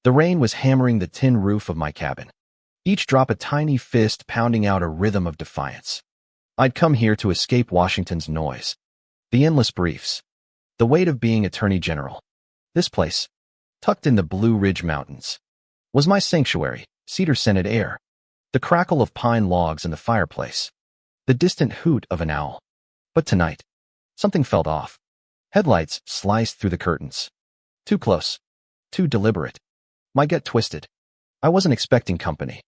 The rain was hammering the tin roof of my cabin, each drop a tiny fist pounding out a rhythm of defiance. I'd come here to escape Washington's noise, the endless briefs, the weight of being Attorney General. This place, tucked in the Blue Ridge Mountains, was my sanctuary, cedar-scented air, the crackle of pine logs in the fireplace, the distant hoot of an owl. But tonight, something felt off. Headlights sliced through the curtains. Too close. Too deliberate. My gut twisted. I wasn't expecting company.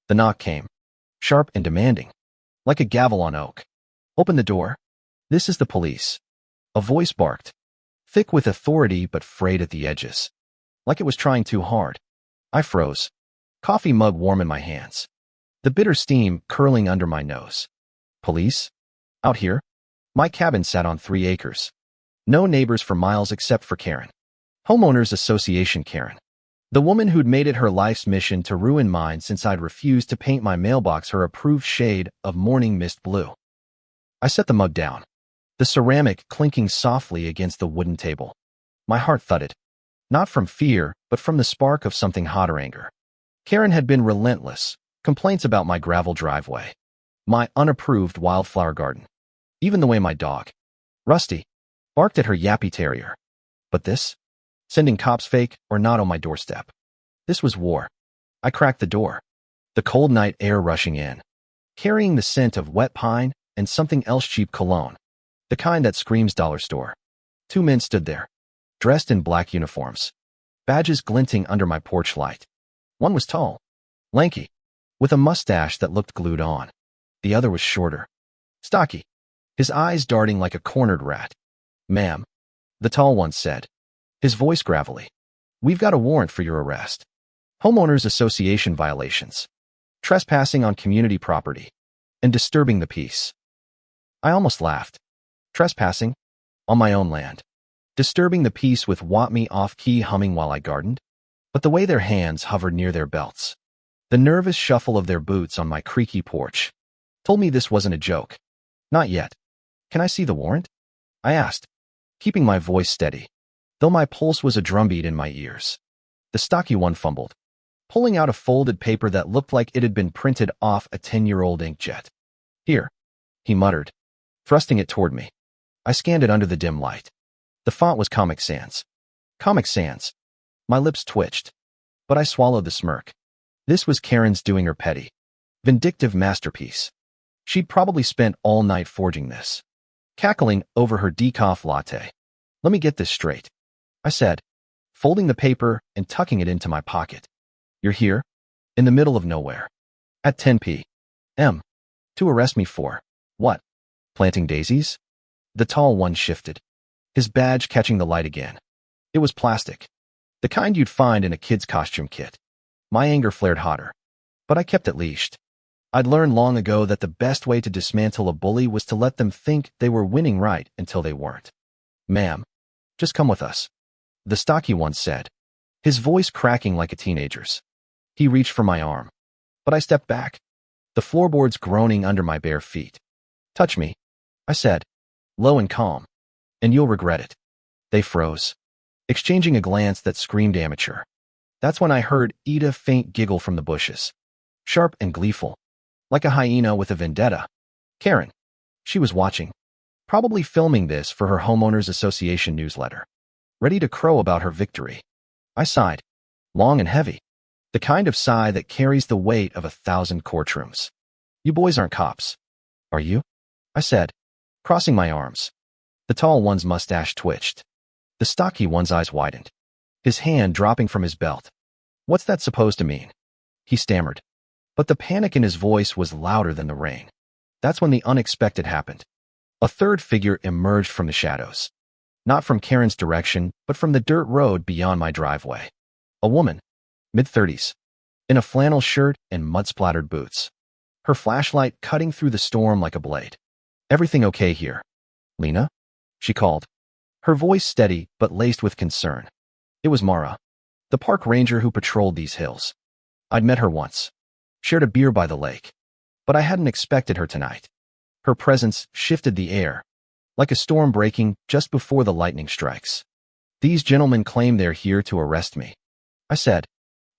The knock came, sharp and demanding, like a gavel on oak. Open the door. This is the police. A voice barked, thick with authority but frayed at the edges, like it was trying too hard. I froze, coffee mug warm in my hands, the bitter steam curling under my nose. Police? Out here? My cabin sat on 3 acres. No neighbors for miles except for Karen. Homeowners Association Karen. The woman who'd made it her life's mission to ruin mine since I'd refused to paint my mailbox her approved shade of morning mist blue. I set the mug down, the ceramic clinking softly against the wooden table. My heart thudded, not from fear, but from the spark of something hotter anger. Karen had been relentless, complaints about my gravel driveway, my unapproved wildflower garden, even the way my dog, Rusty, barked at her yappy terrier. But this? Sending cops fake or not on my doorstep. This was war. I cracked the door, the cold night air rushing in, carrying the scent of wet pine and something else, cheap cologne, the kind that screams dollar store. 2 men stood there, dressed in black uniforms, badges glinting under my porch light. One was tall, lanky, with a mustache that looked glued on. The other was shorter, stocky, his eyes darting like a cornered rat. "Ma'am," the tall one said, his voice gravelly, "we've got a warrant for your arrest. Homeowners Association violations, trespassing on community property, and disturbing the peace." I almost laughed. Trespassing? On my own land. Disturbing the peace with "Want Me" off-key humming while I gardened? But the way their hands hovered near their belts, the nervous shuffle of their boots on my creaky porch, told me this wasn't a joke. Not yet. "Can I see the warrant?" I asked, keeping my voice steady, though my pulse was a drumbeat in my ears. The stocky one fumbled, pulling out a folded paper that looked like it had been printed off a 10-year-old inkjet. "Here," he muttered, thrusting it toward me. I scanned it under the dim light. The font was Comic Sans. Comic Sans. My lips twitched, but I swallowed the smirk. This was Karen's doing her petty, vindictive masterpiece. She'd probably spent all night forging this, cackling over her decaf latte. "Let me get this straight," I said, folding the paper and tucking it into my pocket. "You're here, in the middle of nowhere, at 10 p.m. to arrest me for, what? Planting daisies?" The tall one shifted, his badge catching the light again. It was plastic, the kind you'd find in a kid's costume kit. My anger flared hotter, but I kept it leashed. I'd learned long ago that the best way to dismantle a bully was to let them think they were winning right until they weren't. "Ma'am, just come with us," the stocky one said, his voice cracking like a teenager's. He reached for my arm, but I stepped back, the floorboards groaning under my bare feet. "Touch me," I said, low and calm, "and you'll regret it." They froze, exchanging a glance that screamed amateur. That's when I heard Ida faint giggle from the bushes, sharp and gleeful, like a hyena with a vendetta. Karen. She was watching, probably filming this for her Homeowners Association newsletter, ready to crow about her victory. I sighed, long and heavy, the kind of sigh that carries the weight of 1,000 courtrooms. "You boys aren't cops, are you?" I said, crossing my arms. The tall one's mustache twitched. The stocky one's eyes widened, his hand dropping from his belt. "What's that supposed to mean?" he stammered. But the panic in his voice was louder than the rain. That's when the unexpected happened. A third figure emerged from the shadows, not from Karen's direction, but from the dirt road beyond my driveway. A woman, mid-30s, in a flannel shirt and mud-splattered boots, her flashlight cutting through the storm like a blade. "Everything okay here, Lena?" she called, her voice steady but laced with concern. It was Mara, the park ranger who patrolled these hills. I'd met her once, shared a beer by the lake, but I hadn't expected her tonight. Her presence shifted the air, like a storm breaking just before the lightning strikes. "These gentlemen claim they're here to arrest me," I said,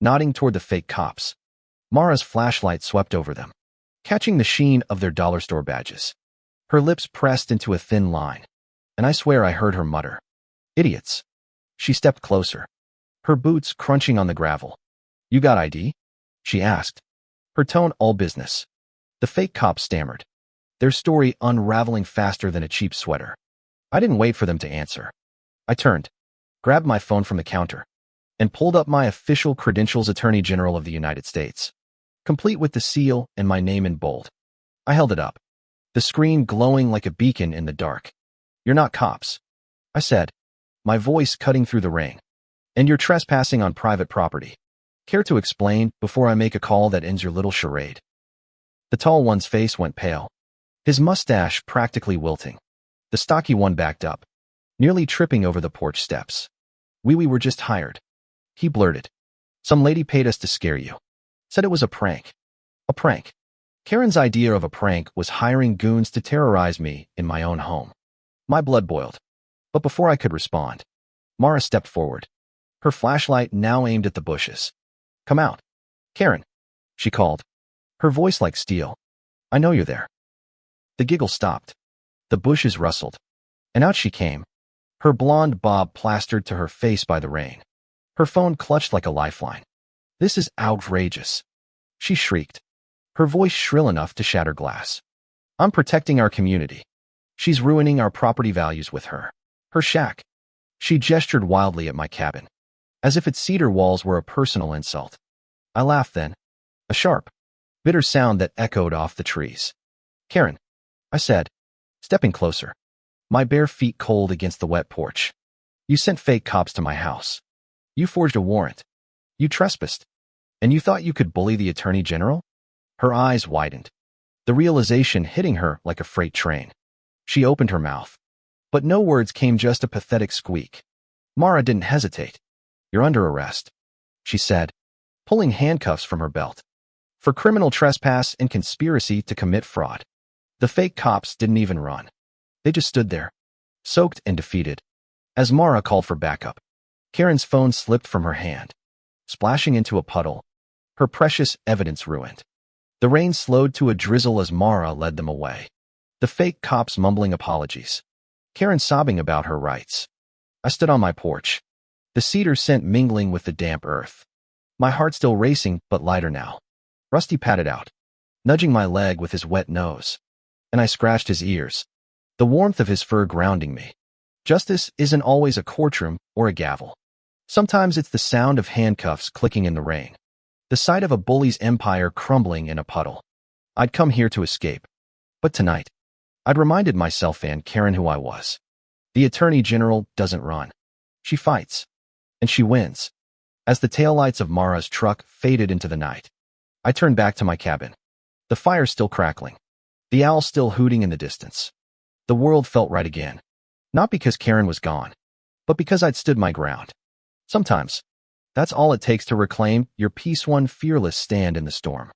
nodding toward the fake cops. Mara's flashlight swept over them, catching the sheen of their dollar store badges. Her lips pressed into a thin line, and I swear I heard her mutter, "Idiots." She stepped closer, her boots crunching on the gravel. "You got ID?" she asked, her tone all business. The fake cop stammered, their story unraveling faster than a cheap sweater. I didn't wait for them to answer. I turned, grabbed my phone from the counter, and pulled up my official credentials, Attorney General of the United States, complete with the seal and my name in bold. I held it up, the screen glowing like a beacon in the dark. "You're not cops," I said, my voice cutting through the rain. "And you're trespassing on private property. Care to explain before I make a call that ends your little charade?" The tall one's face went pale, his mustache practically wilting. The stocky one backed up, nearly tripping over the porch steps. We were just hired," he blurted. "Some lady paid us to scare you. Said it was a prank." A prank. Karen's idea of a prank was hiring goons to terrorize me in my own home. My blood boiled. But before I could respond, Mara stepped forward, her flashlight now aimed at the bushes. "Come out, Karen," she called, her voice like steel. "I know you're there." The giggle stopped. The bushes rustled, and out she came, her blonde bob plastered to her face by the rain, her phone clutched like a lifeline. "This is outrageous," she shrieked, her voice shrill enough to shatter glass. "I'm protecting our community. She's ruining our property values with her shack." She gestured wildly at my cabin, as if its cedar walls were a personal insult. I laughed then, a sharp, bitter sound that echoed off the trees. "Karen," I said, stepping closer, my bare feet cold against the wet porch. "You sent fake cops to my house. You forged a warrant. You trespassed. And you thought you could bully the Attorney General?" Her eyes widened, the realization hitting her like a freight train. She opened her mouth, but no words came, just a pathetic squeak. Mara didn't hesitate. "You're under arrest," she said, pulling handcuffs from her belt, "for criminal trespass and conspiracy to commit fraud." The fake cops didn't even run. They just stood there, soaked and defeated. As Mara called for backup, Karen's phone slipped from her hand, splashing into a puddle, her precious evidence ruined. The rain slowed to a drizzle as Mara led them away, the fake cops mumbling apologies, Karen sobbing about her rights. I stood on my porch, the cedar scent mingling with the damp earth, my heart still racing but lighter now. Rusty patted out, nudging my leg with his wet nose, and I scratched his ears, the warmth of his fur grounding me. Justice isn't always a courtroom or a gavel. Sometimes it's the sound of handcuffs clicking in the rain, the sight of a bully's empire crumbling in a puddle. I'd come here to escape, but tonight, I'd reminded myself and Karen who I was. The Attorney General doesn't run. She fights. And she wins. As the taillights of Mara's truck faded into the night, I turned back to my cabin, the fire still crackling, the owl still hooting in the distance. The world felt right again. Not because Karen was gone, but because I'd stood my ground. Sometimes, that's all it takes to reclaim your peace, one fearless stand in the storm.